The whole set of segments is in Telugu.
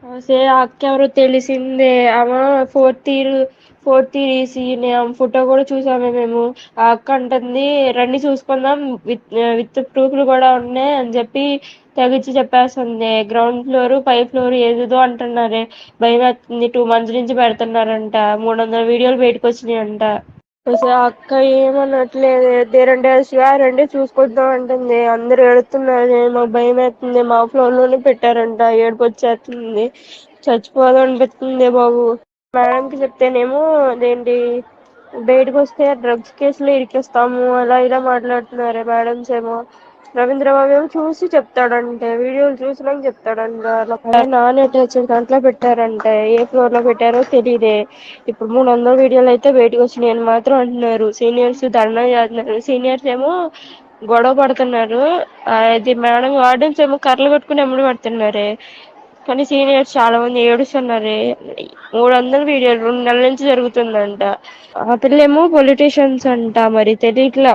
అసే ఆ అక్క ఎవరో తెలిసిందే. ఆమె ఫోర్త్ ఇయర్ ఆమె ఫోటో కూడా చూసామే మేము. ఆ అక్క అంటుంది రండి చూసుకుందాం, విత్ ప్రూఫ్లు కూడా ఉన్నాయి అని చెప్పి తెగిచ్చి చెప్పేస్తుంది. గ్రౌండ్ ఫ్లోర్, పై ఫ్లోర్ ఏదేదో అంటున్నారే. భయం వేస్తుంది. 2 months నుంచి పెడుతున్నారంట. 300 వీడియోలు బయటకు వచ్చినాయంట. అసలు ఆ అక్క ఏమనట్లేదు. దేరంటే రండి చూసుకొద్దాం అంటుంది. అందరు ఏడుతున్నారు. మాకు భయం వేస్తుంది. మా ఫ్లోర్ లోనే పెట్టారంట. ఏడుపు వచ్చేస్తుంది. చచ్చిపోదాం అనిపిస్తుంది బాబు. మేడం కి చెప్తేనేమో అదేంటి బయటకు వస్తే డ్రగ్స్ కేసులు ఇరికిస్తాము అలా ఇలా మాట్లాడుతున్నారే మేడమ్స్ ఏమో. రవీంద్ర బాబు ఏమో చూసి చెప్తాడంటే, వీడియోలు చూసినాక చెప్తాడంట. నాన్ అటాచ్డ్ దాంట్లో పెట్టారంటే. ఏ ఫ్లోర్ లో పెట్టారో తెలీదే. ఇప్పుడు 300 వీడియోలు అయితే బయటకు వచ్చినాయని మాత్రం అంటున్నారు. సీనియర్స్ ధర్నా చేస్తున్నారు. సీనియర్స్ ఏమో గొడవ పడుతున్నారు. అది మేడం వార్డెన్స్ ఏమో కర్రలు పట్టుకుని ఎమ్మడి పడుతున్నారే. కానీ సీనియర్స్ చాలా మంది ఏడుస్తున్నారే. 300 వీడియోలు 2 నెలల నుంచి జరుగుతుందంట. ఆ పిల్లేమో పొలిటీషియన్స్ అంట. మరి తెలియట్లా,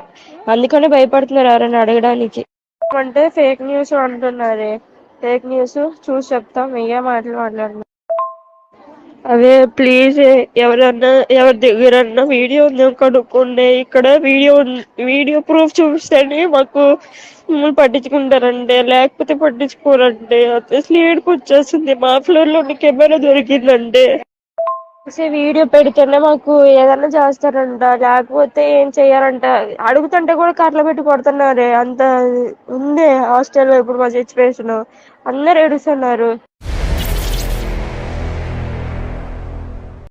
అందుకనే భయపడుతున్నారు ఎవరైనా అడగడానికి. అంటే ఫేక్ న్యూస్ అంటున్నారే. ఫేక్ న్యూస్ చూసి చెప్తాం, ఏ మాటలు మాట్లాడినా. అదే ప్లీజ్, ఎవరన్నా ఎవరి దగ్గరన్నా వీడియో ఉందో కనుక్కోండి. ఇక్కడ వీడియో ప్రూఫ్ చూపిస్తేనే మాకు మమ్మల్ని పట్టించుకుంటారంటే, లేకపోతే పట్టించుకోరంటే. అసలు ఏడుపు వచ్చేస్తుంది. మా ఫ్లోర్ లో కెమెరా దొరికిందంటే వీడియో పెడితేనే మాకు ఏదన్నా చేస్తారంట, లేకపోతే ఏం చెయ్యారంట. అడుగుతుంటే కూడా కర్రలు పెట్టి కొడుతున్నారే. అంత ఉంది హాస్టల్లో ఇప్పుడు మా సిచ్యువేషన్. అందరు ఏడుస్తున్నారు.